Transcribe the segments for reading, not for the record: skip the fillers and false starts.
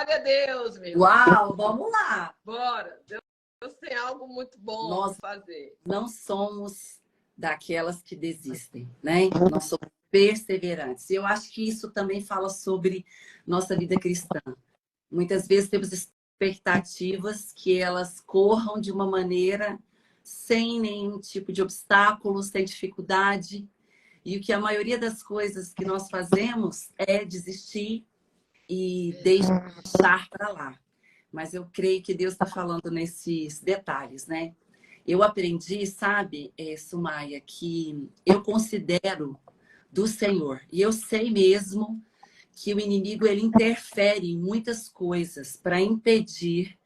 Glória a Deus, meu irmão. Uau, vamos lá. Bora. Deus tem algo muito bom Nós para fazer. não somos daquelas que desistem, né? Nós somos perseverantes. E eu acho que isso também fala sobre nossa vida cristã. Muitas vezes temos expectativas que elas corram de uma maneira sem nenhum tipo de obstáculo, sem dificuldade. E o que a maioria das coisas que nós fazemos é desistir e deixar para lá. Mas eu creio que Deus está falando nesses detalhes, né? Eu aprendi, sabe, Sumaia, que eu considero do Senhor. E eu sei mesmo que o inimigo ele interfere em muitas coisas para impedir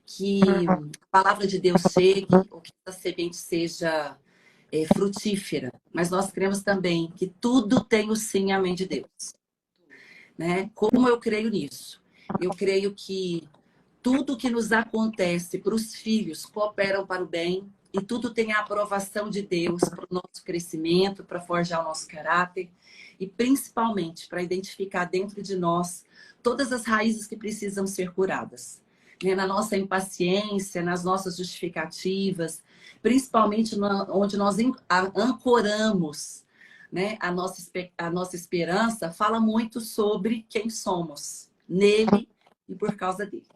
que a palavra de Deus chegue ou que essa semente seja frutífera. Mas nós cremos também que tudo tem o sim e amém de Deus. Né? Como eu creio nisso? Eu creio que tudo que nos acontece para os filhos cooperam para o bem e tudo tem a aprovação de Deus para o nosso crescimento, para forjar o nosso caráter e principalmente para identificar dentro de nós todas as raízes que precisam ser curadas. Né? Na nossa impaciência, nas nossas justificativas, principalmente onde nós ancoramos, né? A nossa esperança fala muito sobre quem somos, nele e por causa dele.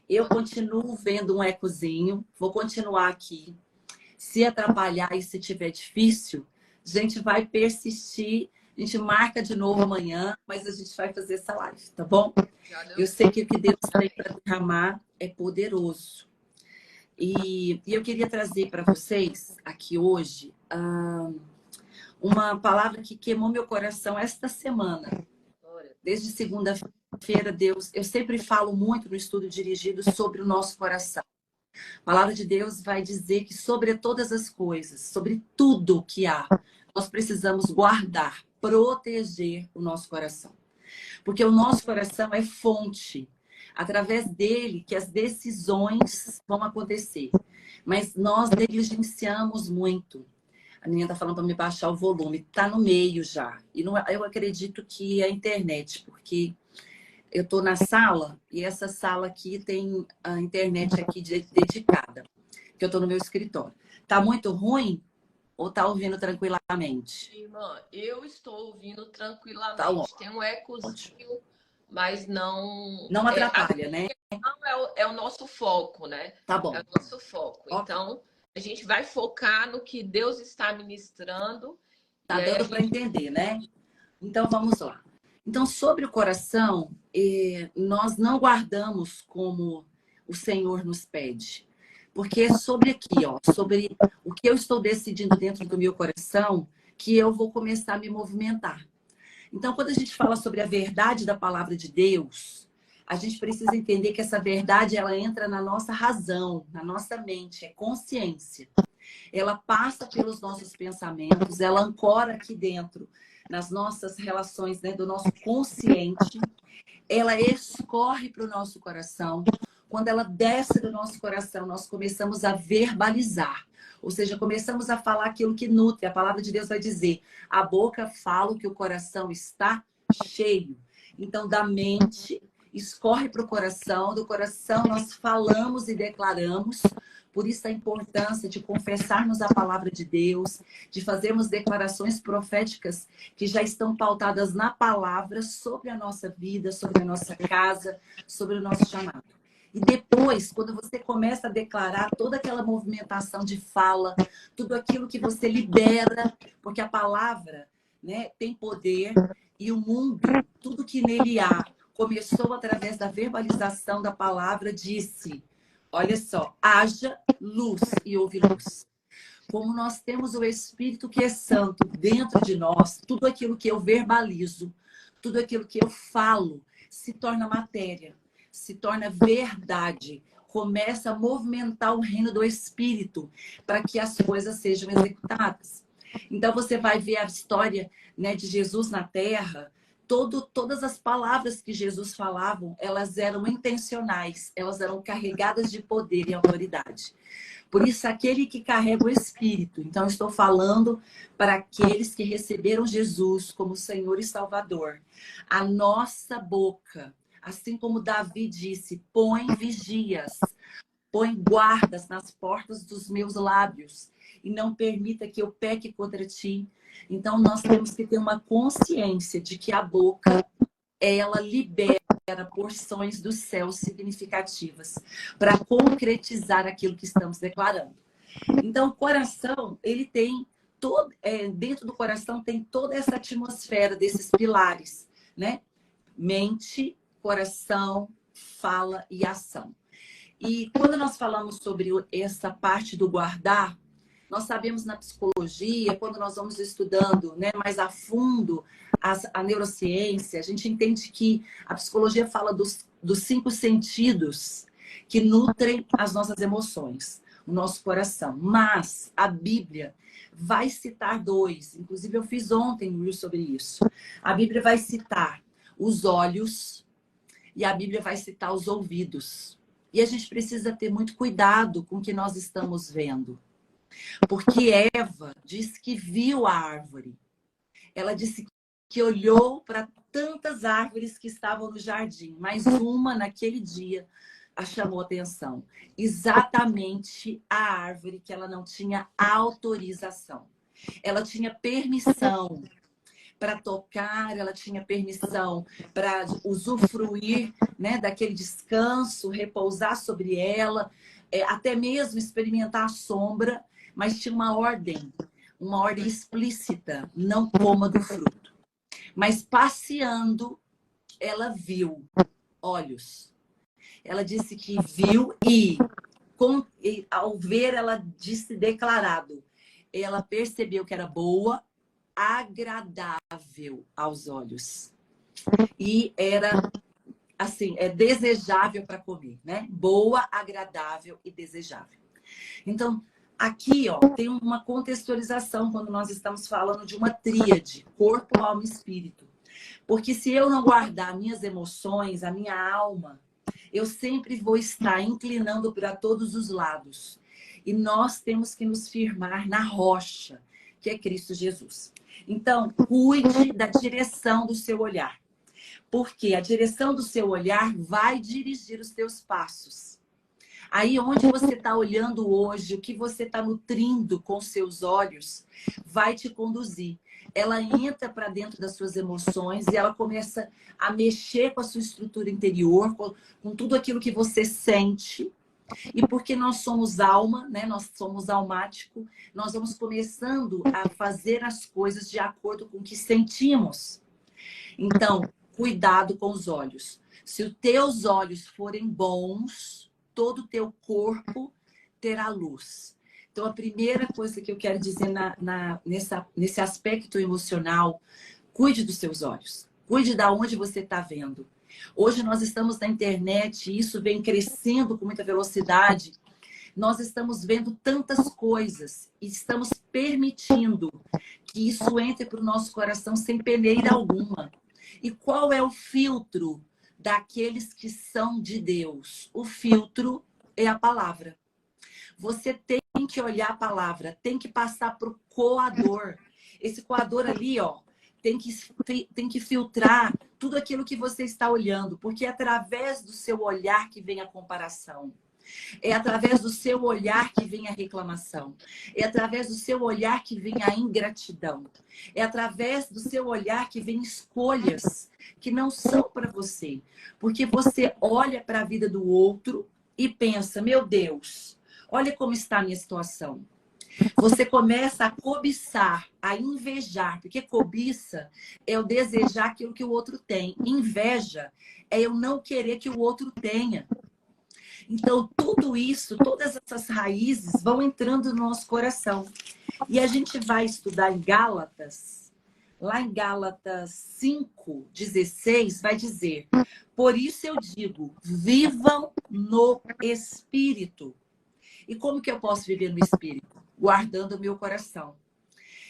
Eu continuo vendo um ecozinho, vou continuar aqui. Se atrapalhar e se tiver difícil, a gente vai persistir, a gente marca de novo amanhã, mas a gente vai fazer essa live, tá bom? Eu sei que o que Deus tem para derramar é poderoso. E eu queria trazer para vocês aqui hoje uma palavra que queimou meu coração esta semana. Desde segunda-feira, Deus... Eu sempre falo muito no estudo dirigido sobre o nosso coração. A palavra de Deus vai dizer que sobre todas as coisas, sobre tudo que há, nós precisamos guardar, proteger o nosso coração. Porque o nosso coração é fonte. Através dele que as decisões vão acontecer. Mas nós negligenciamos muito. A menina está falando para me baixar o volume. Está no meio já. E não, eu acredito que é a internet, porque eu estou na sala e essa sala aqui tem a internet aqui dedicada. Que eu estou no meu escritório. Está muito ruim ou está ouvindo tranquilamente? Irmã, eu estou ouvindo tranquilamente. Tá bom. Tem um ecozinho, mas não... Não atrapalha, né? Não é o nosso foco, né? Tá bom. É o nosso foco. Okay. Então, a gente vai focar no que Deus está ministrando. Tá dando para entender, né? Então, vamos lá. Então, sobre o coração, nós não guardamos como o Senhor nos pede. Porque é sobre aqui, ó, sobre o que eu estou decidindo dentro do meu coração, que eu vou começar a me movimentar. Então, quando a gente fala sobre a verdade da palavra de Deus, a gente precisa entender que essa verdade, ela entra na nossa razão, na nossa mente, é consciência. Ela passa pelos nossos pensamentos, ela ancora aqui dentro, nas nossas relações, né, do nosso consciente, ela escorre para o nosso coração. Quando ela desce do nosso coração, nós começamos a verbalizar. Ou seja, começamos a falar aquilo que nutre. A palavra de Deus vai dizer, a boca fala o que o coração está cheio. Então, da mente, escorre para o coração, do coração nós falamos e declaramos. Por isso a importância de confessarmos a palavra de Deus, de fazermos declarações proféticas que já estão pautadas na palavra sobre a nossa vida, sobre a nossa casa, sobre o nosso chamado. E depois, quando você começa a declarar toda aquela movimentação de fala, tudo aquilo que você libera, porque a palavra, né, tem poder e o mundo, tudo que nele há, começou através da verbalização da palavra, disse... Olha só, haja luz e houve luz. Como nós temos o Espírito que é santo dentro de nós, tudo aquilo que eu verbalizo, tudo aquilo que eu falo, se torna matéria, se torna verdade. Começa a movimentar o reino do Espírito para que as coisas sejam executadas. Então você vai ver a história, né, de Jesus na Terra. Todas as palavras que Jesus falava, elas eram intencionais, elas eram carregadas de poder e autoridade. Por isso, aquele que carrega o Espírito. Então, eu estou falando para aqueles que receberam Jesus como Senhor e Salvador. A nossa boca, Assim como Davi disse, põe vigias, põe guardas nas portas dos meus lábios e não permita que eu peque contra ti. Então, nós temos que ter uma consciência de que a boca, ela libera porções do céu significativas para concretizar aquilo que estamos declarando. Então, o coração, ele tem todo, dentro do coração tem toda essa atmosfera desses pilares, né? Mente, coração, fala e ação. E quando nós falamos sobre essa parte do guardar, nós sabemos na psicologia, quando nós vamos estudando, né, mais a fundo a neurociência, a gente entende que a psicologia fala dos 5 sentidos que nutrem as nossas emoções, o nosso coração. Mas a Bíblia vai citar 2. Inclusive, eu fiz ontem um vídeo sobre isso. A Bíblia vai citar os olhos e a Bíblia vai citar os ouvidos. E a gente precisa ter muito cuidado com o que nós estamos vendo. Porque Eva disse que viu a árvore. Ela disse que olhou para tantas árvores que estavam no jardim, mas uma naquele dia a chamou atenção. Exatamente a árvore que ela não tinha autorização. Ela tinha permissão para tocar, ela tinha permissão para usufruir, né, daquele descanso, repousar sobre ela, até mesmo experimentar a sombra, mas tinha uma ordem explícita, não coma do fruto. Mas passeando, ela viu olhos. Ela disse que viu e ao ver, ela disse declarado. Ela percebeu que era boa, agradável aos olhos. E era, assim, desejável para comer, né? Boa, agradável e desejável. Então, aqui, ó, tem uma contextualização quando nós estamos falando de uma tríade, corpo, alma e espírito. Porque se eu não guardar minhas emoções, a minha alma, eu sempre vou estar inclinando para todos os lados. E nós temos que nos firmar na rocha, que é Cristo Jesus. Então, cuide da direção do seu olhar. Porque a direção do seu olhar vai dirigir os teus passos. Aí, onde você está olhando hoje, o que você está nutrindo com seus olhos, vai te conduzir. Ela entra para dentro das suas emoções e ela começa a mexer com a sua estrutura interior, com tudo aquilo que você sente. E porque nós somos alma, né? Nós somos almático, nós vamos começando a fazer as coisas de acordo com o que sentimos. Então, cuidado com os olhos. Se os teus olhos forem bons, todo o teu corpo terá luz. Então, a primeira coisa que eu quero dizer nesse aspecto emocional, cuide dos seus olhos. Cuide de onde você está vendo. Hoje nós estamos na internet e isso vem crescendo com muita velocidade. Nós estamos vendo tantas coisas e estamos permitindo que isso entre para o nosso coração sem peneira alguma. E qual é o filtro daqueles que são de Deus? O filtro é a palavra. Você tem que olhar a palavra, tem que passar para o coador. Esse coador ali, ó, tem que filtrar tudo aquilo que você está olhando, porque é através do seu olhar que vem a comparação. É através do seu olhar que vem a reclamação. É através do seu olhar que vem a ingratidão. É através do seu olhar que vem escolhas que não são para você. Porque você olha para a vida do outro e pensa, meu Deus, olha como está a minha situação. Você começa a cobiçar, a invejar, porque cobiça é o desejar aquilo que o outro tem. Inveja é eu não querer que o outro tenha. Então, tudo isso, todas essas raízes vão entrando no nosso coração. E a gente vai estudar em Gálatas, lá em Gálatas 5:16, vai dizer: por isso eu digo, vivam no Espírito. E como que eu posso viver no Espírito? Guardando o meu coração.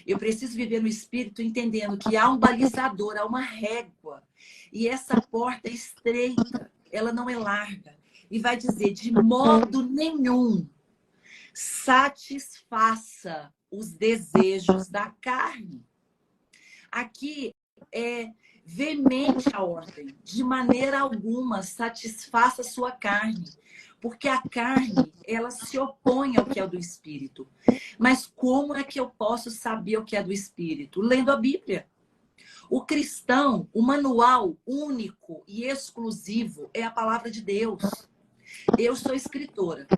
Eu preciso viver no Espírito entendendo que há um balizador, há uma régua. E essa porta é estreita, ela não é larga. E vai dizer, de modo nenhum, satisfaça os desejos da carne. Aqui é veemente a ordem, de maneira alguma satisfaça a sua carne, porque a carne, ela se opõe ao que é do Espírito. Mas como é que eu posso saber o que é do Espírito? Lendo a Bíblia. O cristão, o manual único e exclusivo é a palavra de Deus. Eu sou escritora.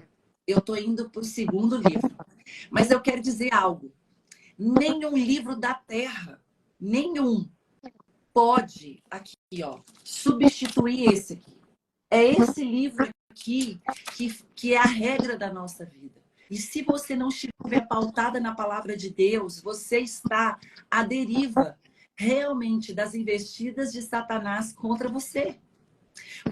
Eu estou indo para o segundo livro. Mas eu quero dizer algo. Nenhum livro da terra, nenhum, pode, aqui, ó, substituir esse aqui. É esse livro aqui que é a regra da nossa vida. E se você não estiver pautada na palavra de Deus, você está à deriva realmente das investidas de Satanás contra você.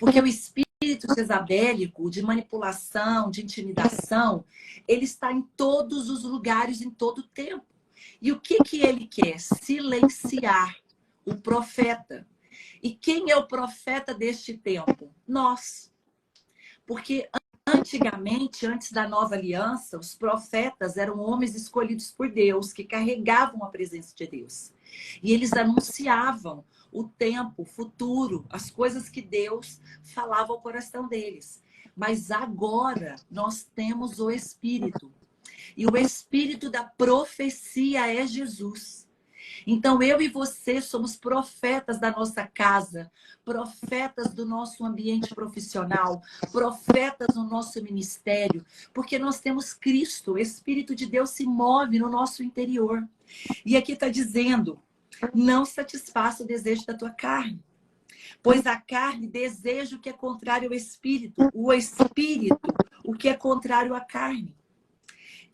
Porque o espírito jezabélico, de manipulação, de intimidação, ele está em todos os lugares, em todo o tempo. E o que ele quer? Silenciar o profeta. E quem é o profeta deste tempo? Nós. Porque antigamente, antes da nova aliança, os profetas eram homens escolhidos por Deus, que carregavam a presença de Deus. E eles anunciavam o tempo, o futuro, as coisas que Deus falava ao coração deles. Mas agora nós temos o Espírito. E o Espírito da profecia é Jesus. Então, eu e você somos profetas da nossa casa, profetas do nosso ambiente profissional, profetas no nosso ministério, porque nós temos Cristo, o Espírito de Deus se move no nosso interior. E aqui está dizendo, não satisfaça o desejo da tua carne, pois a carne deseja o que é contrário ao Espírito, o Espírito o que é contrário à carne.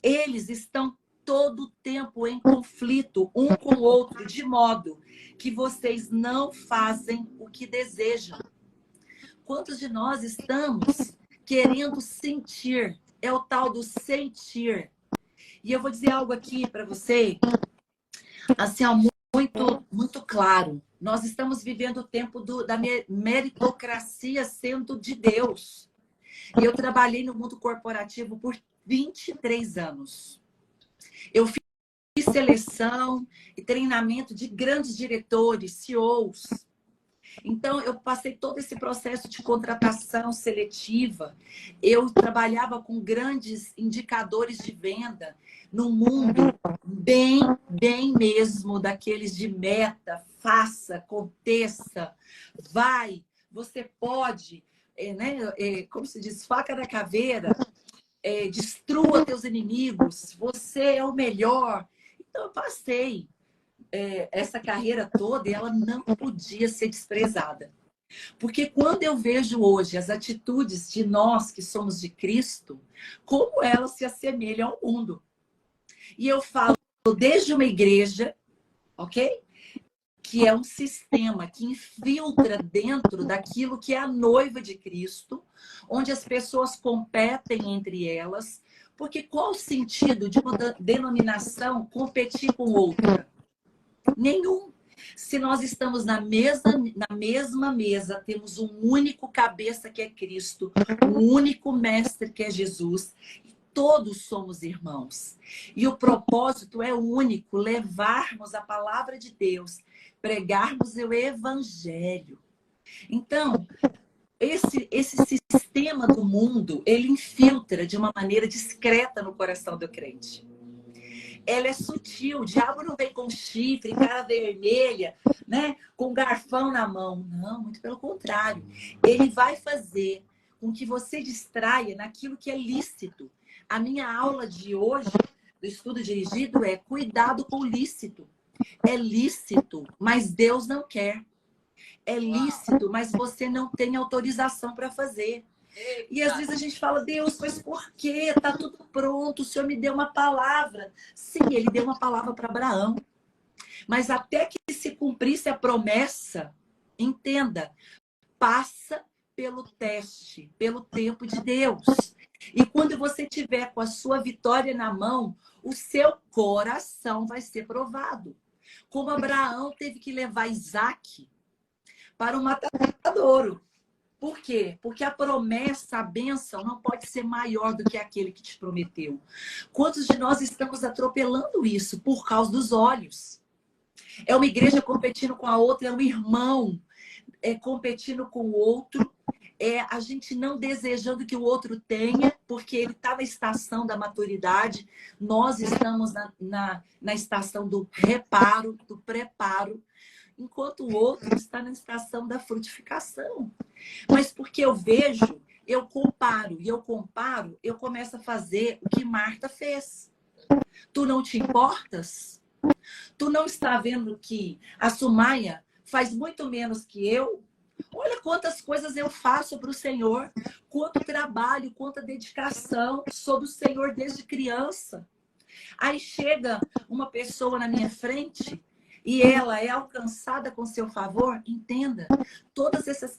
Eles estão todo o tempo em conflito um com o outro, de modo que vocês não fazem o que desejam. Quantos de nós estamos querendo sentir? É o tal do sentir. E eu vou dizer algo aqui para você, assim, ó, muito claro. Nós estamos vivendo o tempo da meritocracia sendo de Deus. Eu trabalhei no mundo corporativo por 23 anos. Eu fiz seleção e treinamento de grandes diretores, CEOs. Então, eu passei todo esse processo de contratação seletiva. Eu trabalhava com grandes indicadores de venda no mundo bem mesmo daqueles de meta, faça, aconteça, vai, você pode, né? Como se diz, faca na caveira. Destrua teus inimigos, você é o melhor. Então, eu passei essa carreira toda e ela não podia ser desprezada. Porque quando eu vejo hoje as atitudes de nós que somos de Cristo, como elas se assemelham ao mundo. E eu falo desde uma igreja, ok? Que é um sistema que infiltra dentro daquilo que é a noiva de Cristo, onde as pessoas competem entre elas, porque qual o sentido de uma denominação competir com outra? Nenhum. Se nós estamos na mesma mesa, temos um único cabeça que é Cristo, um único mestre que é Jesus, todos somos irmãos. E o propósito é único, levarmos a palavra de Deus, pregarmos o evangelho. Então, esse sistema do mundo, ele infiltra de uma maneira discreta no coração do crente. Ela é sutil, o diabo não vem com chifre, cara vermelha, né? Com garfão na mão. Não, muito pelo contrário. Ele vai fazer com que você distraia naquilo que é lícito. A minha aula de hoje, do estudo dirigido, é cuidado com o lícito. É lícito, mas Deus não quer. É lícito, mas você não tem autorização para fazer. E às vezes a gente fala, Deus, mas por quê? Tá tudo pronto, o Senhor me deu uma palavra. Sim, ele deu uma palavra para Abraão. Mas até que se cumprisse a promessa, entenda, passa pelo teste, pelo tempo de Deus. E quando você tiver com a sua vitória na mão, o seu coração vai ser provado. Como Abraão teve que levar Isaac para o matadouro. Por quê? Porque a promessa, a bênção, não pode ser maior do que aquele que te prometeu. Quantos de nós estamos atropelando isso por causa dos olhos? É uma igreja competindo com a outra, é um irmão competindo com o outro, é a gente não desejando que o outro tenha, porque ele está na estação da maturidade, nós estamos na estação do reparo, do preparo, enquanto o outro está na estação da frutificação. Mas porque eu vejo, eu comparo, e eu comparo, eu começo a fazer o que Marta fez. Tu não te importas? Tu não está vendo que a Sumaia faz muito menos que eu? Olha quantas coisas eu faço para o Senhor, quanto trabalho, quanta dedicação, sou do Senhor desde criança. Aí chega uma pessoa na minha frente e ela é alcançada com seu favor. Entenda, todas essas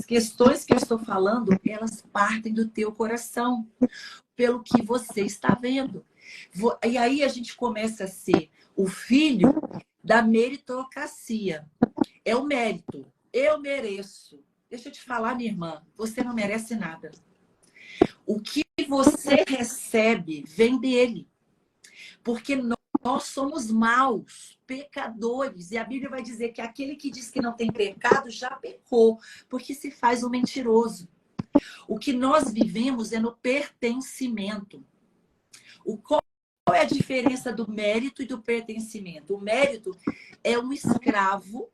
questões que eu estou falando, elas partem do teu coração, pelo que você está vendo. E aí a gente começa a ser o filho da meritocracia. É o mérito. Eu mereço. Deixa eu te falar, minha irmã, você não merece nada. O que você recebe vem dele. Porque nós somos maus, pecadores. E a Bíblia vai dizer que aquele que diz que não tem pecado já pecou, porque se faz um mentiroso. O que nós vivemos é no pertencimento. Qual é a diferença do mérito e do pertencimento? O mérito é um escravo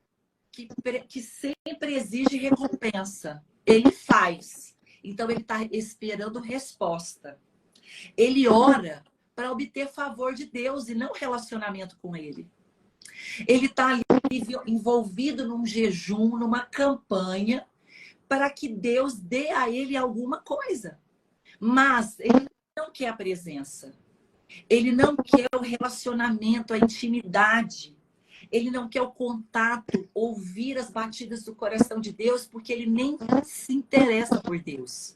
que sempre exige recompensa. Ele faz. Então, ele está esperando resposta. Ele ora para obter favor de Deus e não relacionamento com ele. Ele está ali envolvido num jejum, numa campanha, para que Deus dê a ele alguma coisa. Mas ele não quer a presença. Ele não quer o relacionamento, a intimidade. Ele não quer o contato, ouvir as batidas do coração de Deus, porque ele nem se interessa por Deus.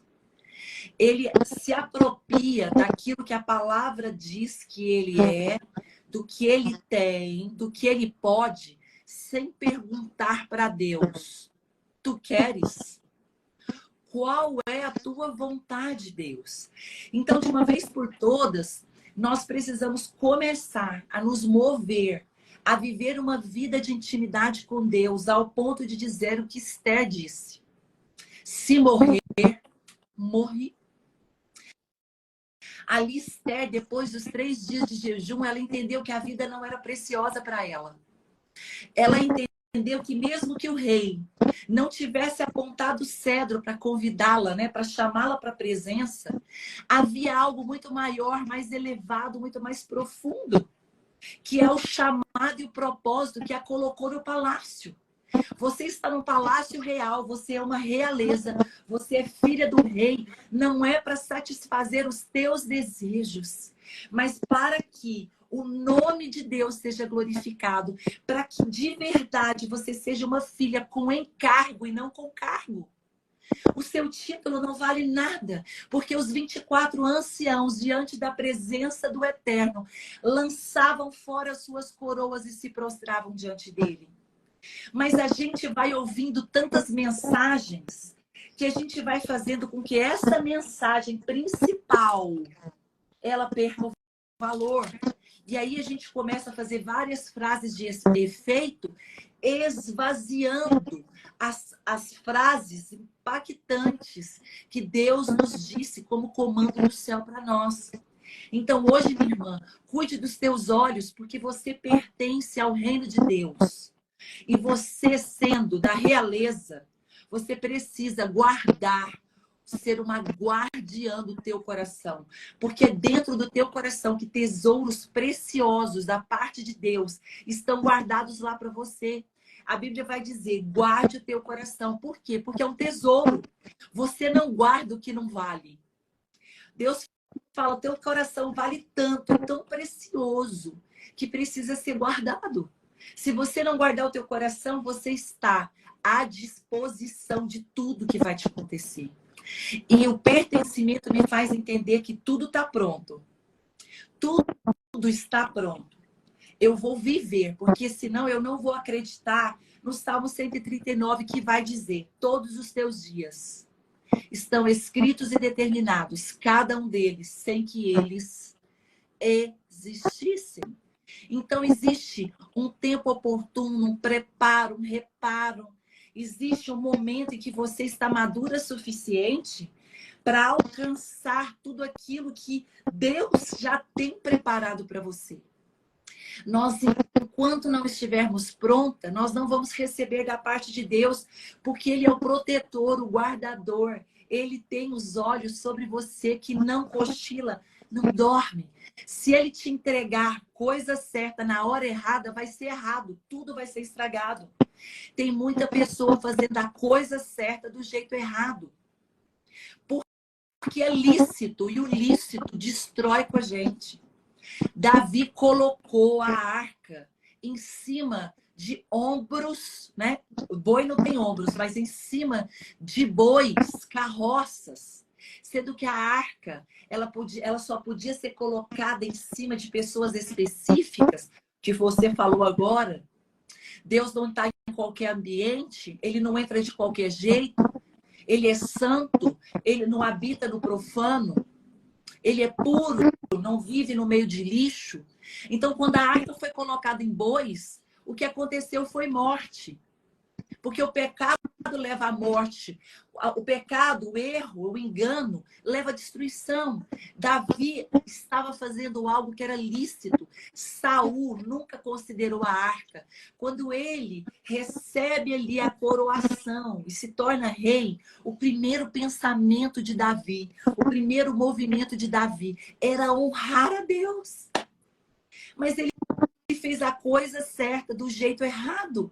Ele se apropria daquilo que a palavra diz que ele é, do que ele tem, do que ele pode, sem perguntar para Deus: tu queres? Qual é a tua vontade, Deus? Então, de uma vez por todas, nós precisamos começar a nos mover, a viver uma vida de intimidade com Deus, ao ponto de dizer o que Esther disse: se morrer, morri. Ali, Esther, depois dos 3 dias de jejum, ela entendeu que a vida não era preciosa para ela. Ela entendeu que mesmo que o rei não tivesse apontado o cedro para convidá-la, né, para chamá-la para a presença, havia algo muito maior, mais elevado, muito mais profundo, que é o chamado e o propósito que a colocou no palácio. Você está no palácio real, você é uma realeza, você é filha do rei. Não é para satisfazer os teus desejos, mas para que o nome de Deus seja glorificado, para que de verdade você seja uma filha com encargo e não com cargo. O seu título não vale nada, porque os 24 anciãos, diante da presença do Eterno, lançavam fora suas coroas e se prostravam diante dele. Mas a gente vai ouvindo tantas mensagens que a gente vai fazendo com que essa mensagem principal ela perca o valor. E aí a gente começa a fazer várias frases de efeito, esvaziando as frases impactantes que Deus nos disse como comando do céu para nós. Então hoje, minha irmã, cuide dos teus olhos, porque você pertence ao reino de Deus. E você, sendo da realeza, você precisa guardar, ser uma guardiã do teu coração. Porque é dentro do teu coração que tesouros preciosos da parte de Deus estão guardados lá para você. A Bíblia vai dizer: guarde o teu coração. Por quê? Porque é um tesouro. Você não guarda o que não vale. Deus fala: teu coração vale tanto, é tão precioso, que precisa ser guardado. Se você não guardar o teu coração, você está à disposição de tudo que vai te acontecer. E o pertencimento me faz entender que tudo está pronto. Tudo está pronto. Eu vou viver, porque senão eu não vou acreditar no Salmo 139, que vai dizer: todos os teus dias estão escritos e determinados, cada um deles, sem que eles existissem. Então, existe um tempo oportuno, um preparo, um reparo. Existe um momento em que você está madura o suficiente para alcançar tudo aquilo que Deus já tem preparado para você. Nós, enquanto não estivermos pronta, nós não vamos receber da parte de Deus, porque Ele é o protetor, o guardador. Ele tem os olhos sobre você que não cochila, não dorme. Se Ele te entregar coisa certa na hora errada, vai ser errado, tudo vai ser estragado. Tem muita pessoa fazendo a coisa certa do jeito errado. Porque é lícito, e o lícito destrói com a gente. Davi colocou a arca em cima de ombros, né? O boi não tem ombros, mas em cima de bois, carroças. Sendo que a arca, ela só podia ser colocada em cima de pessoas específicas, que você falou agora. Deus não está em qualquer ambiente, ele não entra de qualquer jeito, ele é santo, ele não habita no profano. Ele é puro, não vive no meio de lixo. Então, quando a arca foi colocada em bois, o que aconteceu foi morte. Porque o pecado leva à morte. O pecado, o erro, o engano, leva à destruição. Davi estava fazendo algo que era lícito. Saul nunca considerou a arca. Quando ele recebe ali a coroação e se torna rei, o primeiro pensamento de Davi, o primeiro movimento de Davi era honrar a Deus. Mas ele fez a coisa certa do jeito errado.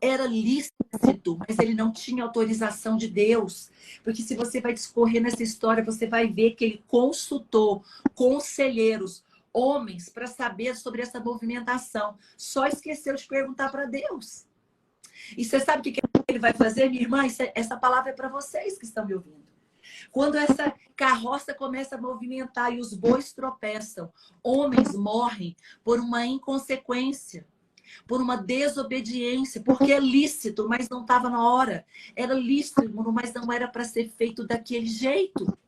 Era lícito, mas ele não tinha autorização de Deus. Porque se você vai discorrer nessa história, você vai ver que ele consultou conselheiros, homens, para saber sobre essa movimentação. Só esqueceu de perguntar para Deus. E você sabe o que ele vai fazer, minha irmã? Essa palavra é para vocês que estão me ouvindo. Quando essa carroça começa a movimentar e os bois tropeçam, homens morrem por uma inconsequência, por uma desobediência, porque é lícito, mas não estava na hora. Era lícito, mas não era para ser feito daquele jeito.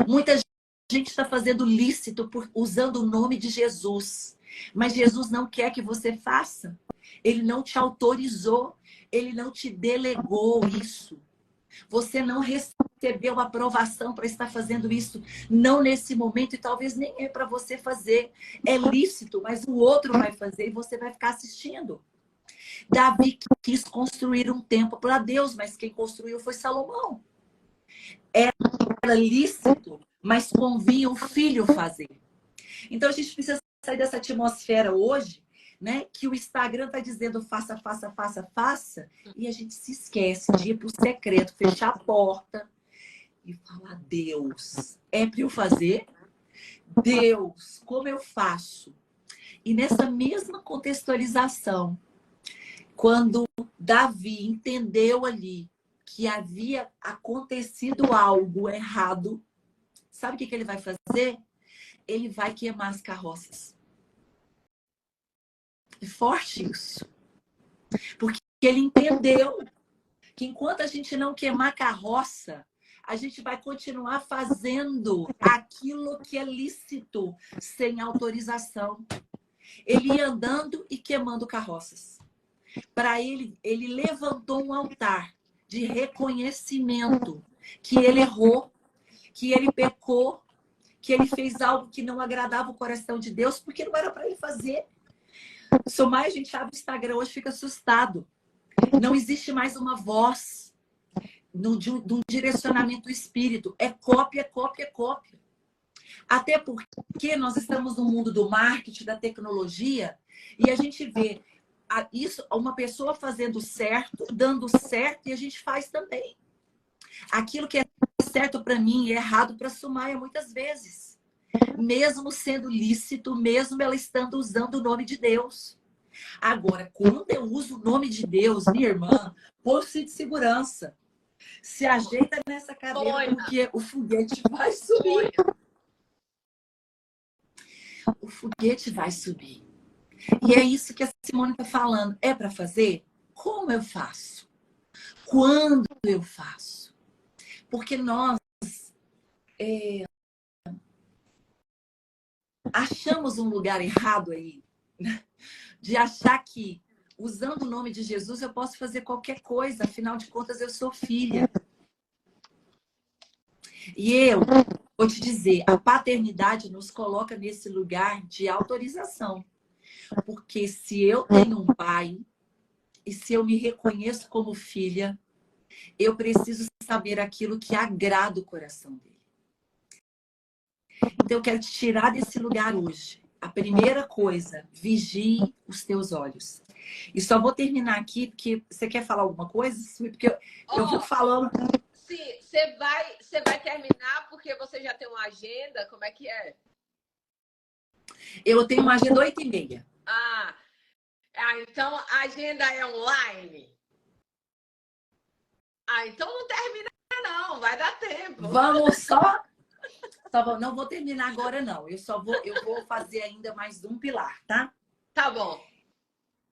Muita gente está fazendo lícito usando o nome de Jesus, mas Jesus não quer que você faça. Ele não te autorizou, ele não te delegou isso. Você não recebeu aprovação para estar fazendo isso, não nesse momento, e talvez nem é para você fazer. É lícito, mas o outro vai fazer e você vai ficar assistindo. Davi quis construir um templo para Deus, mas quem construiu foi Salomão. Era lícito, mas convinha o filho fazer. Então a gente precisa sair dessa atmosfera hoje, né? Que o Instagram está dizendo faça, faça, faça, faça, e a gente se esquece de ir para o secreto, fechar a porta e falar: Deus, é para eu fazer? Deus, como eu faço? E nessa mesma contextualização, quando Davi entendeu ali que havia acontecido algo errado, sabe o que ele vai fazer? Ele vai queimar as carroças. É forte isso. Porque ele entendeu que enquanto a gente não queimar carroça, a gente vai continuar fazendo aquilo que é lícito, sem autorização. Ele ia andando e queimando carroças. Para ele levantou um altar de reconhecimento que ele errou, que ele pecou, que ele fez algo que não agradava o coração de Deus, porque não era para ele fazer. Só mais a gente abre o Instagram hoje, fica assustado. Não existe mais uma voz de um direcionamento do espírito. É cópia, cópia, cópia. Até porque nós estamos no mundo do marketing, da tecnologia, e a gente vê isso, uma pessoa fazendo certo, dando certo, e a gente faz também. Aquilo que é certo para mim é errado para a Sumaia muitas vezes. Mesmo sendo lícito, mesmo ela estando usando o nome de Deus. Agora, quando eu uso o nome de Deus, minha irmã, posto de segurança, se ajeita nessa cadeira, porque o foguete vai subir. O foguete vai subir. E é isso que a Simone está falando. É para fazer? Como eu faço? Quando eu faço? Porque nós achamos um lugar errado aí de achar que, usando o nome de Jesus, eu posso fazer qualquer coisa. Afinal de contas, eu sou filha. E eu vou te dizer, a paternidade nos coloca nesse lugar de autorização. Porque se eu tenho um pai e se eu me reconheço como filha, eu preciso saber aquilo que agrada o coração dele. Então, eu quero te tirar desse lugar hoje. A primeira coisa, vigie os teus olhos. E só vou terminar aqui, porque você quer falar alguma coisa? Porque eu vou falando. Sim, você vai terminar porque você já tem uma agenda? Como é que é? Eu tenho uma agenda 8h30. Então a agenda é online? Então não termina não, vai dar tempo. Vamos só não vou terminar agora não. Eu vou fazer ainda mais um pilar, tá? Tá bom.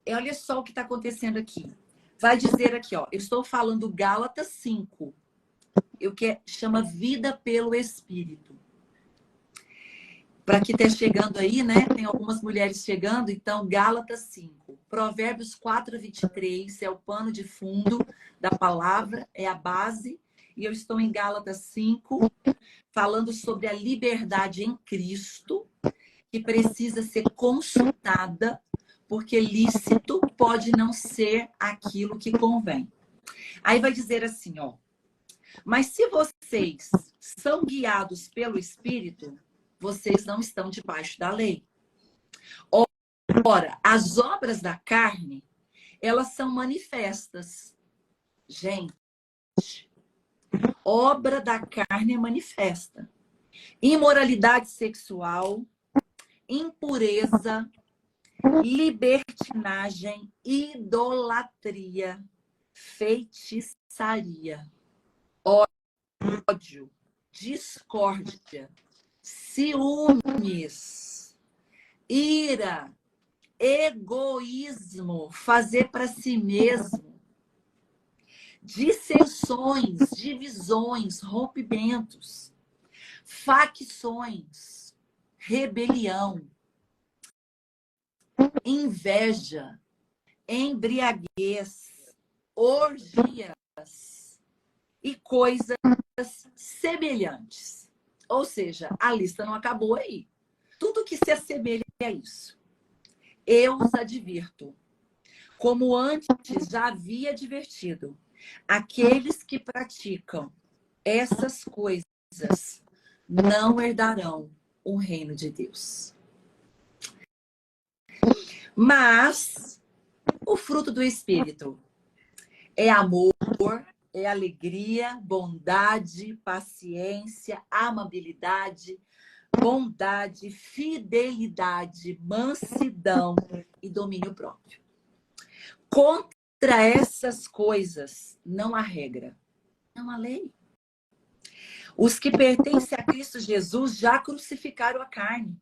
Olha só o que está acontecendo aqui. Vai dizer aqui, ó, eu estou falando Gálatas 5. Chama vida pelo Espírito. Para quem está chegando aí, né? Tem algumas mulheres chegando, então Gálatas 5. Provérbios 4:23 é o pano de fundo da palavra, é a base. E eu estou em Gálatas 5, falando sobre a liberdade em Cristo, que precisa ser consultada, porque lícito pode não ser aquilo que convém. Aí vai dizer assim, ó. Mas se vocês são guiados pelo Espírito, vocês não estão debaixo da lei. Ora, as obras da carne, elas são manifestas. Gente, obra da carne é manifesta. Imoralidade sexual, impureza, libertinagem, idolatria, feitiçaria, ódio, discórdia, ciúmes, ira, egoísmo, fazer para si mesmo, dissensões, divisões, rompimentos, facções, rebelião, inveja, embriaguez, orgias e coisas semelhantes. Ou seja, a lista não acabou aí. Tudo que se assemelha a isso. Eu os advirto, como antes já havia advertido, aqueles que praticam essas coisas não herdarão o reino de Deus. Mas o fruto do Espírito é amor, é alegria, bondade, paciência, amabilidade, bondade, fidelidade, mansidão e domínio próprio. Contra essas coisas não há regra, não há lei. Os que pertencem a Cristo Jesus já crucificaram a carne.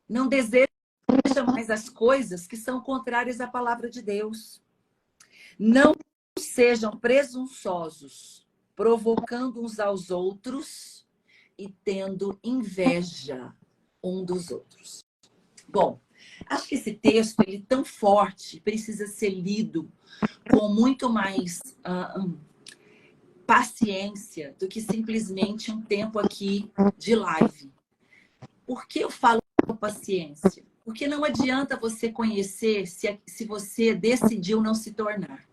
Não desejam mais as coisas que são contrárias à palavra de Deus. Não sejam presunçosos, provocando uns aos outros e tendo inveja um dos outros. Bom, acho que esse texto, ele é tão forte, precisa ser lido com muito mais paciência do que simplesmente um tempo aqui de live. Por que eu falo paciência? Porque não adianta você conhecer se você decidiu não se tornar.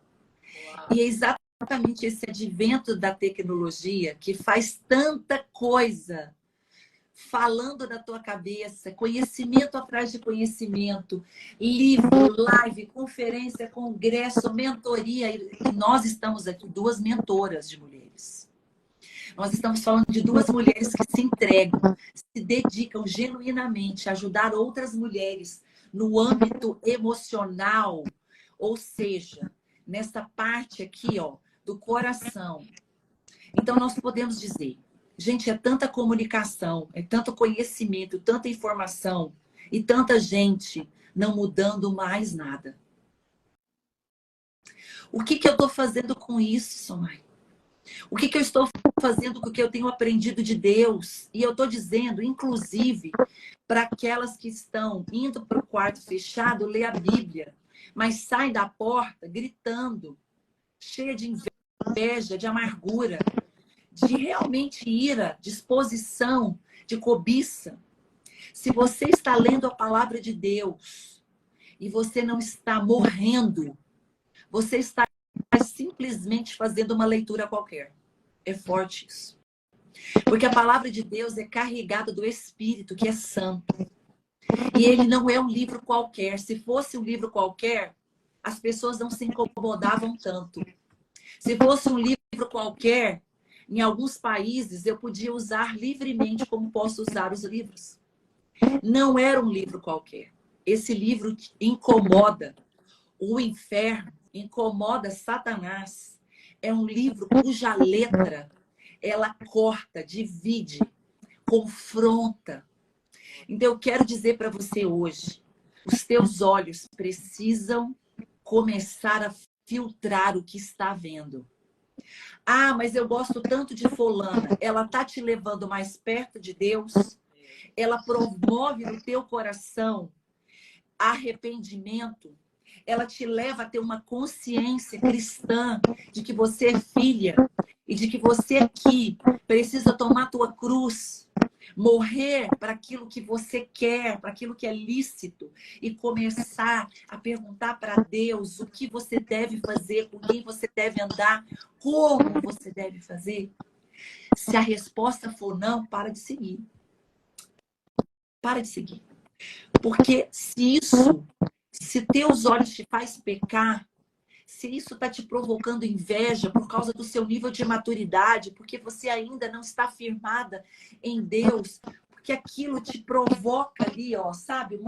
E é exatamente esse advento da tecnologia que faz tanta coisa falando da tua cabeça, conhecimento atrás de conhecimento, livro, live, conferência, congresso, mentoria. E nós estamos aqui, 2 mentoras de mulheres. Nós estamos falando de 2 mulheres que se entregam, se dedicam genuinamente a ajudar outras mulheres no âmbito emocional, ou seja, nessa parte aqui, ó, do coração. Então, nós podemos dizer, gente, é tanta comunicação, é tanto conhecimento, tanta informação e tanta gente não mudando mais nada. O que eu estou fazendo com isso, Somai? O que eu estou fazendo com o que eu tenho aprendido de Deus? E eu estou dizendo, inclusive, para aquelas que estão indo para o quarto fechado, ler a Bíblia, mas saem da porta gritando, cheia de inveja, de amargura, de realmente ira, disposição, de cobiça. Se você está lendo a palavra de Deus e você não está morrendo, você está simplesmente fazendo uma leitura qualquer. É forte isso. Porque a palavra de Deus é carregada do Espírito, que é santo. E ele não é um livro qualquer. Se fosse um livro qualquer, as pessoas não se incomodavam tanto. Se fosse um livro qualquer, em alguns países eu podia usar livremente como posso usar os livros. Não era um livro qualquer. Esse livro incomoda o inferno, incomoda Satanás. É um livro cuja letra ela corta, divide, confronta. Então eu quero dizer para você hoje, os teus olhos precisam começar a filtrar o que está vendo. Ah, mas eu gosto tanto de fulana. Ela tá te levando mais perto de Deus? Ela promove no teu coração arrependimento? Ela te leva a ter uma consciência cristã de que você é filha e de que você aqui precisa tomar a tua cruz, morrer para aquilo que você quer, para aquilo que é lícito e começar a perguntar para Deus o que você deve fazer, com quem você deve andar, como você deve fazer. Se a resposta for não, para de seguir. Para de seguir. Porque se teus olhos te faz pecar, se isso está te provocando inveja por causa do seu nível de maturidade, porque você ainda não está firmada em Deus, porque aquilo te provoca ali, ó, sabe,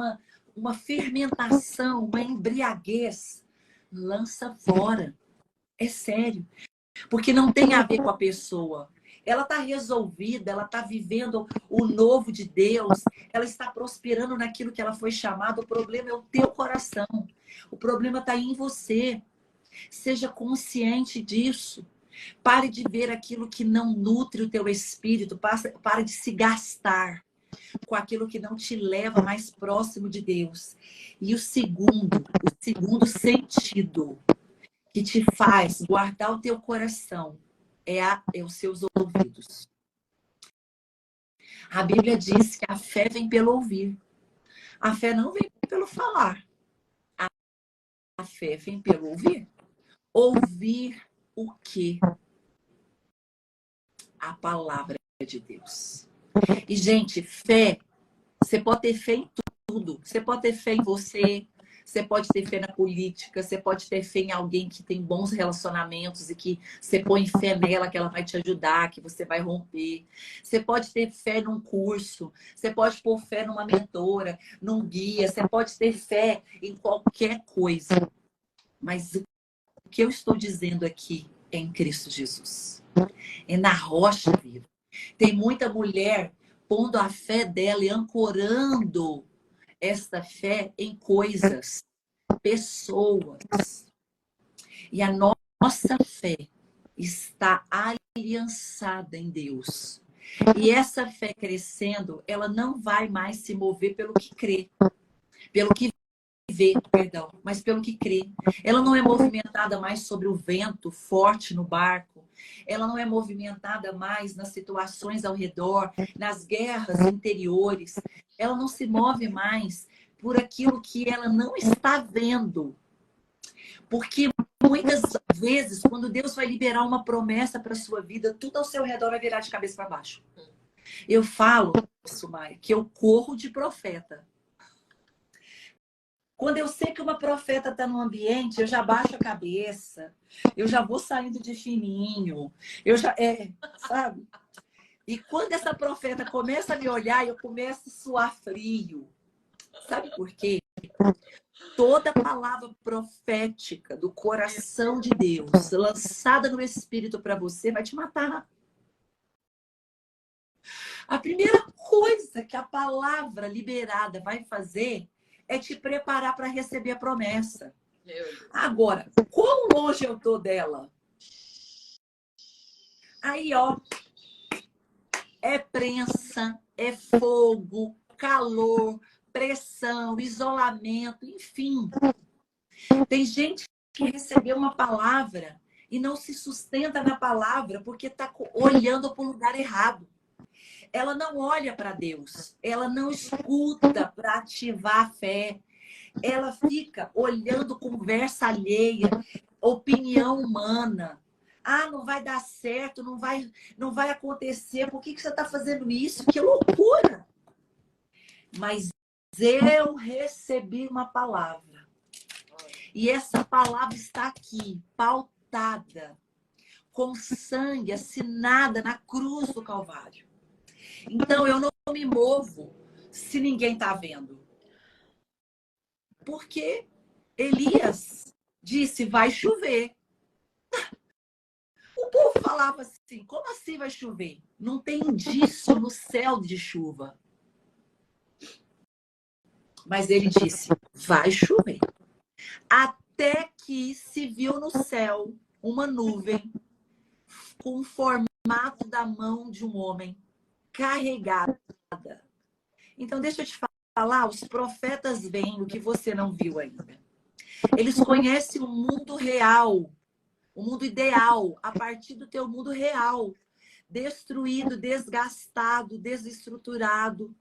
uma fermentação, uma embriaguez, lança fora. É sério. Porque não tem a ver com a pessoa. Ela está resolvida, ela está vivendo o novo de Deus, ela está prosperando naquilo que ela foi chamada. O problema é o teu coração. O problema está em você. Seja consciente disso. Pare de ver aquilo que não nutre o teu espírito. Pare de se gastar com aquilo que não te leva mais próximo de Deus. E o segundo sentido que te faz guardar o teu coração é os seus ouvidos. A Bíblia diz que a fé vem pelo ouvir. A fé não vem pelo falar. A fé vem pelo ouvir. Ouvir o quê? A palavra de Deus. E, gente, fé, você pode ter fé em tudo. Você pode ter fé em você, você pode ter fé na política, você pode ter fé em alguém que tem bons relacionamentos e que você põe fé nela, que ela vai te ajudar, que você vai romper. Você pode ter fé num curso, você pode pôr fé numa mentora, num guia, você pode ter fé em qualquer coisa. Mas o que eu estou dizendo aqui é em Cristo Jesus. É na rocha viva. Tem muita mulher pondo a fé dela e ancorando esta fé em coisas, pessoas. E a nossa fé está aliançada em Deus. E essa fé crescendo, ela não vai mais se mover pelo que crê, pelo que vê, perdão, mas pelo que crê. Ela não é movimentada mais sobre o vento forte no barco. Ela não é movimentada mais nas situações ao redor, nas guerras interiores. Ela não se move mais por aquilo que ela não está vendo. Porque muitas vezes, quando Deus vai liberar uma promessa para a sua vida, tudo ao seu redor vai virar de cabeça para baixo. Eu falo, Sumaia, que eu corro de profeta. Quando eu sei que uma profeta está no ambiente, eu já baixo a cabeça, eu já vou saindo de fininho, sabe? E quando essa profeta começa a me olhar, eu começo a suar frio. Sabe por quê? Toda palavra profética do coração de Deus, lançada no Espírito para você, vai te matar. A primeira coisa que a palavra liberada vai fazer é te preparar para receber a promessa. Agora, quão longe eu estou dela? Aí, ó, é prensa, é fogo, calor, pressão, isolamento, enfim. Tem gente que recebeu uma palavra e não se sustenta na palavra porque está olhando para o lugar errado. Ela não olha para Deus, ela não escuta para ativar a fé. Ela fica olhando conversa alheia, opinião humana. Ah, não vai dar certo, não vai acontecer. Por que você está fazendo isso? Que loucura! Mas eu recebi uma palavra. E essa palavra está aqui, pautada, com sangue, assinada na cruz do Calvário. Então, eu não me movo se ninguém está vendo. Porque Elias disse, vai chover. O povo falava assim, como assim vai chover? Não tem indício no céu de chuva. Mas ele disse, vai chover. Até que se viu no céu uma nuvem com o formato da mão de um homem carregada. Então, deixa eu te falar, os profetas veem o que você não viu ainda. Eles conhecem o mundo real, o mundo ideal, a partir do teu mundo real. Destruído, desgastado, desestruturado.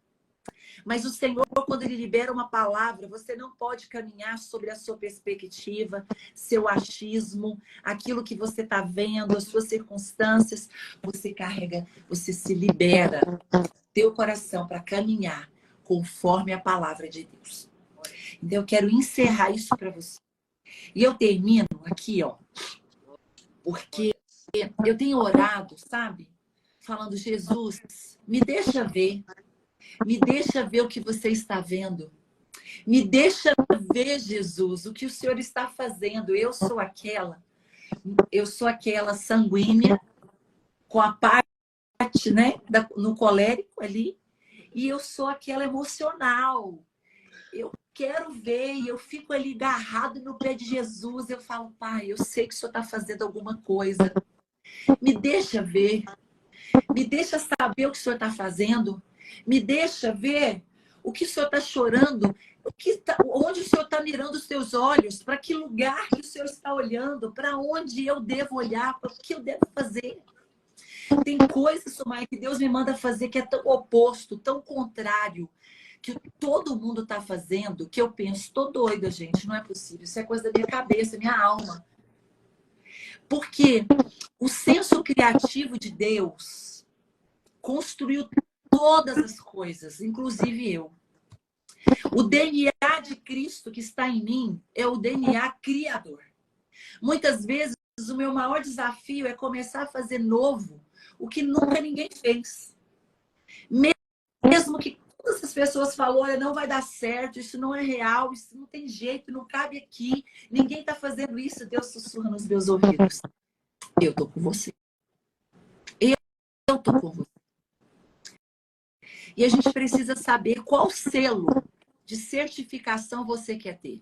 Mas o Senhor, quando Ele libera uma palavra, você não pode caminhar sobre a sua perspectiva, seu achismo, aquilo que você está vendo, as suas circunstâncias. Você carrega, você se libera teu coração para caminhar conforme a palavra de Deus. Então, eu quero encerrar isso para você. E eu termino aqui, ó, porque eu tenho orado, sabe? Falando, Jesus, me deixa ver o que você está vendo. Me deixa ver, Jesus, o que o Senhor está fazendo. Eu sou aquela sanguínea, com a parte, né, no colérico ali, e eu sou aquela emocional. Eu quero ver, e eu fico ali agarrado no pé de Jesus. Eu falo, Pai, eu sei que o Senhor está fazendo alguma coisa. Me deixa ver. Me deixa saber o que o Senhor está fazendo. Me deixa ver o que o Senhor está chorando. Onde o Senhor está mirando os seus olhos. Para que lugar que o Senhor está olhando. Para onde eu devo olhar. Para o que eu devo fazer. Tem coisas, Somaia, que Deus me manda fazer que é tão oposto, tão contrário. Que todo mundo está fazendo. Que eu penso, tô doida, gente. Não é possível. Isso é coisa da minha cabeça, minha alma. Porque o senso criativo de Deus construiu todas as coisas, inclusive eu. O DNA de Cristo que está em mim é o DNA criador. Muitas vezes, o meu maior desafio é começar a fazer novo o que nunca ninguém fez. Mesmo que todas as pessoas falam, olha, não vai dar certo, isso não é real, isso não tem jeito, não cabe aqui, ninguém está fazendo isso. Deus sussurra nos meus ouvidos. Eu estou com você. Eu estou com você. E a gente precisa saber qual selo de certificação você quer ter.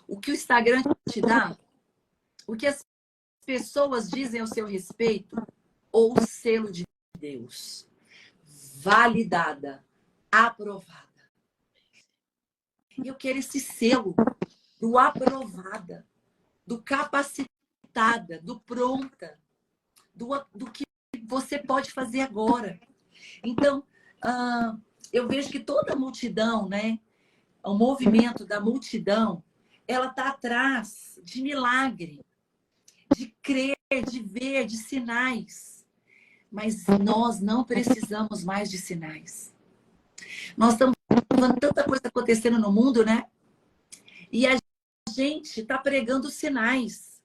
O que o Instagram te dá, o que as pessoas dizem ao seu respeito, ou o selo de Deus. Validada, aprovada. E eu quero esse selo do aprovada, do capacitada, do pronta, do que você pode fazer agora. Então, eu vejo que toda a multidão, né? O movimento da multidão, ela está atrás de milagre, de crer, de ver, de sinais. Mas nós não precisamos mais de sinais. Nós estamos vendo tanta coisa acontecendo no mundo, né? E a gente está pregando sinais.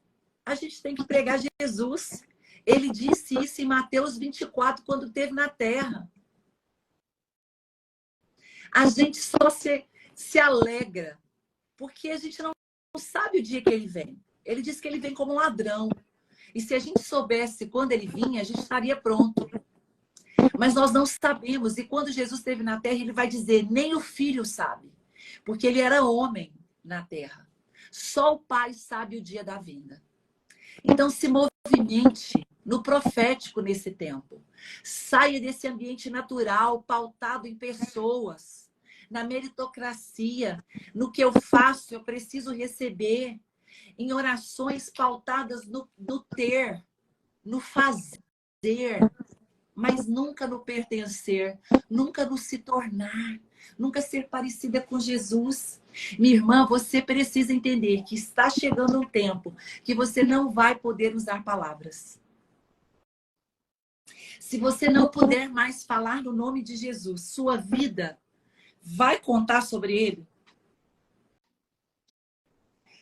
A gente tem que pregar Jesus. Ele disse isso em Mateus 24, quando esteve na terra. A gente só se alegra, porque a gente não sabe o dia que ele vem. Ele disse que ele vem como um ladrão. E se a gente soubesse quando ele vinha, a gente estaria pronto. Mas nós não sabemos. E quando Jesus esteve na terra, ele vai dizer, nem o filho sabe. Porque ele era homem na terra. Só o pai sabe o dia da vinda. Então se movimente no profético nesse tempo. Saia desse ambiente natural, pautado em pessoas, na meritocracia, no que eu faço, eu preciso receber, em orações pautadas no ter, no fazer, mas nunca no pertencer, nunca no se tornar, nunca ser parecida com Jesus. Minha irmã, você precisa entender que está chegando um tempo que você não vai poder usar palavras. Se você não puder mais falar no nome de Jesus, sua vida vai contar sobre ele?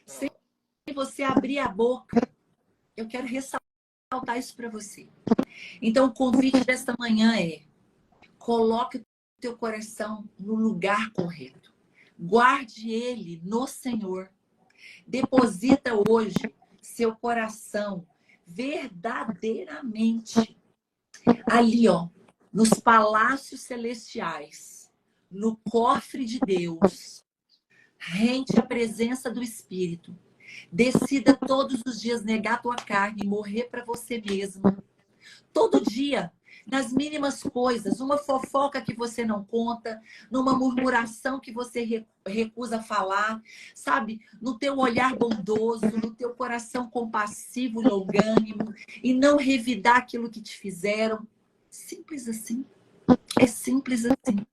Se você abrir a boca, eu quero ressaltar isso para você. Então, o convite desta manhã é: coloque o teu coração no lugar correto. Guarde ele no Senhor. Deposita hoje seu coração verdadeiramente ali, ó, nos palácios celestiais, no cofre de Deus, rente à presença do Espírito. Decida todos os dias negar a tua carne e morrer para você mesma. Todo dia, nas mínimas coisas, uma fofoca que você não conta, numa murmuração que você recusa falar, sabe? No teu olhar bondoso, no teu coração compassivo e longânimo, e não revidar aquilo que te fizeram. Simples assim. É simples assim.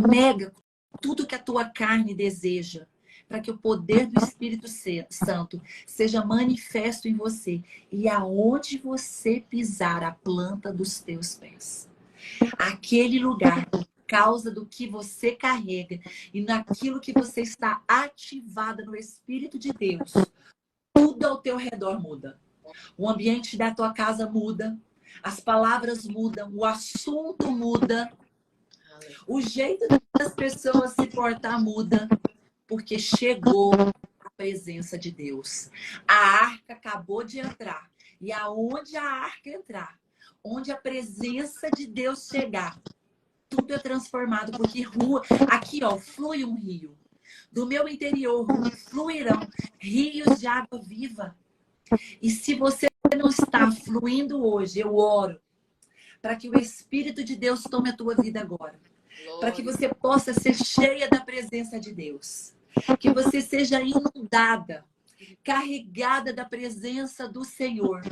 Nega tudo que a tua carne deseja, para que o poder do Espírito Santo seja manifesto em você. E aonde você pisar a planta dos teus pés, aquele lugar, por causa do que você carrega e naquilo que você está ativada no Espírito de Deus, tudo ao teu redor muda. O ambiente da tua casa muda, as palavras mudam, o assunto muda, o jeito das pessoas se portar muda. Porque chegou a presença de Deus. A arca acabou de entrar. E aonde a arca entrar, onde a presença de Deus chegar, tudo é transformado. Porque aqui, ó, flui um rio. Do meu interior fluirão rios de água viva. E se você não está fluindo hoje, eu oro para que o Espírito de Deus tome a tua vida agora. Para que você possa ser cheia da presença de Deus. Que você seja inundada, carregada da presença do Senhor.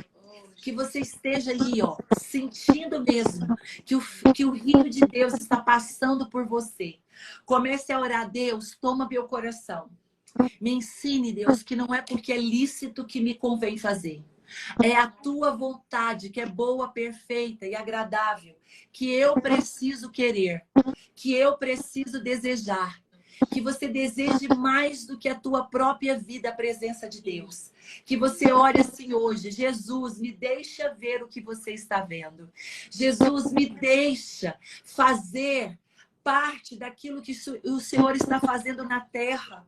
Que você esteja ali, ó, sentindo mesmo que o rio de Deus está passando por você. Comece a orar: Deus, toma meu coração. Me ensine, Deus, que não é porque é lícito que me convém fazer. É a tua vontade, que é boa, perfeita e agradável, que eu preciso querer, que eu preciso desejar. Que você deseje mais do que a tua própria vida, a presença de Deus. Que você ore assim hoje: Jesus, me deixa ver o que você está vendo. Jesus, me deixa fazer parte daquilo que o Senhor está fazendo na terra.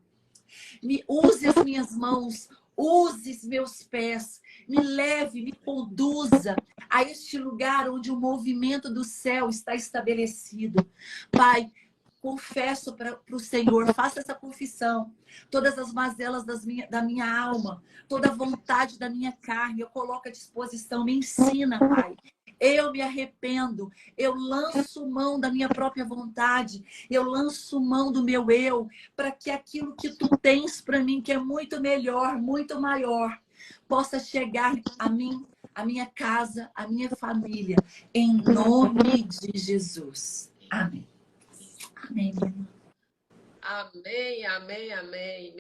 Use as minhas mãos, use os meus pés, me leve, me conduza a este lugar onde o movimento do céu está estabelecido. Pai, confesso para o Senhor, faça essa confissão. Todas as mazelas da minha alma, toda a vontade da minha carne, eu coloco à disposição. Me ensina, Pai. Eu me arrependo, eu lanço mão da minha própria vontade, eu lanço mão do meu eu, para que aquilo que tu tens para mim, que é muito melhor, muito maior, possa chegar a mim, a minha casa, a minha família, em nome de Jesus. Amém. Amém. Amém, amém, amém.